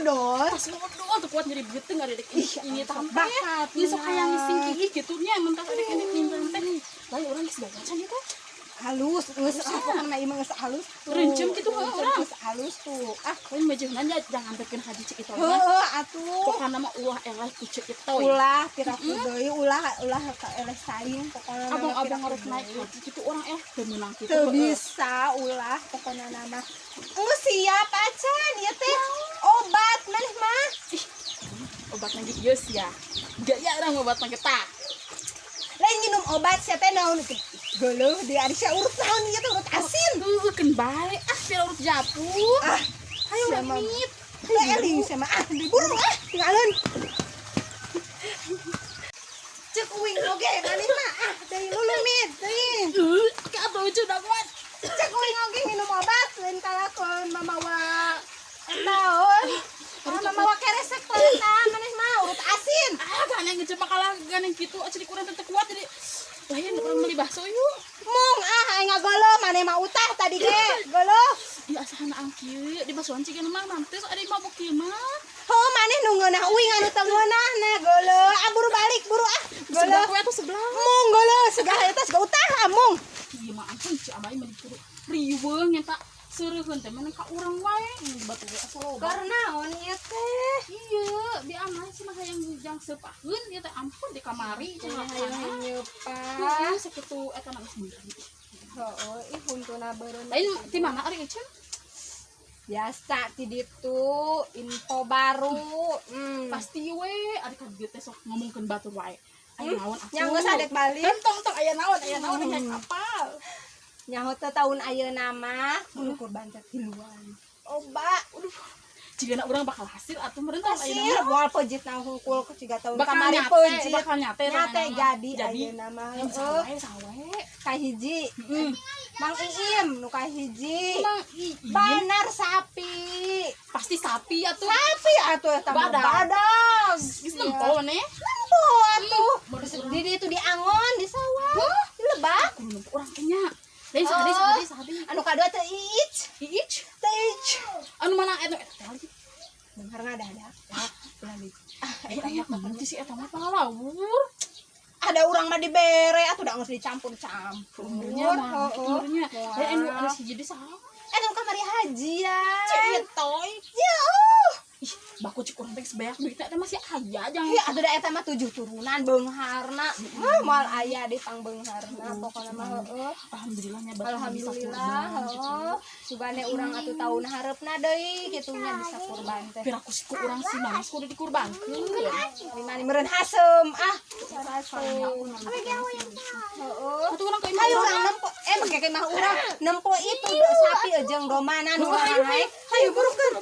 modal. Tas modal tuh kuat nyeri geteng ada dek ini tambah. Bakat. Ini sok hayang ngising ih gitunya mentas ada kene pinter teh. Lain orang geus baca gitu. Halus, geus pokona ieu mah geus halus. Rencem gitu orang. Geus halus tuh. Lain mejehna nya jangan teukeun haji cek itu. Heuh atuh. Pokona mah ulah eleh ku cek itu. Ulah piraku deui ulah ka eleh saing pokona abang harus naik haji gitu orang teu meunang kitu. teu bisa ulah pokona nama. Geus siap acan ieu teh obat maneh mah. Obat lagi geus ya. Gaya urang obat mah kita. Lain minum obat sia teh naon geuleuh di ari sia urut naon ieu teh urut asin. Keun bae pira urut japu. Hayu Sama. mit. Lah eling sama diburu tinggalin. Cek uing oge maneh mah deui lulumit deui. Ka atuh udah kuat. Cek uing oge minum obat lain kalakon mamawa naon. Mamawa keresek teh maneh mah urut asin. Ganeng ngecepak kalah ganeng kitu cenah kurang teu kuat jadi lain urang meuli bakso yuk. Mung aing ngagolo maneh mah utah tadi ge golo. Ieu asahan angkieu di basuhan cigeun mah nanti sok ada mabuk kieu mah. Heuh maneh nu ngeunah uing anu teu ngeunah na golo. Buru balik buru golo. Sebelah kue atuh sebelah. Mung golo segala eta gak utah mung. Ieu mah ampun ci abah mah dikuru riweung nya tak seureun teh meneng ka urang wae batu ge asal loba. Karena on ieu teh Iya, di aman sih mah hayang jang sepaheun ieu teh ampun di kamari cenah hayang nyeupa. nyeupa. Sakitu eta nangis sendiri. Heuh ih huntuna beureun. Lain di mana ari Ecen? Biasa ti ditu info baru. Pasti we ari ka dieu teh sok ngomongkeun batur wae. Aya naon atuh? Nya geus adek balik. Tong aya naon hayang apal. Nyaho teh tahun ayeuna mah kudu kurban teh tiluan. Oba, Jigana urang bakal hasil atuh meureun tahun hasil ayeuna. moal peujit nang hungkul ku ciga tahun Bakal kamari nyate, peujit. bakal nyate Jadi ayeuna mah sawe sawe. ka hiji. Mang Iim nu ka hiji. Emang Banar sapi. pasti sapi atuh. Sapi atuh eta mah Badag. badag. Geus nempo ne. Nempo atuh. Di ditu di Angon di sawah. Di Lebak. Kudu nempo urang teh nya. Lain sahadi. Anu kadua teh Iic. Iic. Teh Iic. Anu mana eta tali. Bener ngadadak. Lali. Eta mah nanti si eta mah palawur. Ada urang mah dibere atuh da geus dicampur-campur. Umurnya mah umurnya. Lain anu si jadi saha? Eta kamari haji ya. Cetoy. Ya. Ih, baku cik urang teh sebanyak duit teh masih aya jangan. Ya atuh da eta mah 7 turunan beungharna. Moal aya di pangbeungharna pokona mah heueuh. Alhamdulillah nya Alhamdulillah heueuh. Sugane urang atuh taun hareupna deui kitunya bisa kurban teh. Piraku sih ku urang si manis kudu dikurbankeun. Mani meureun hasem hasem. Heueuh. Atuh urang ka Hayu urang nempo make ke mah urang nempo itu sapi jeung domana nu naik. Hayu burukeun.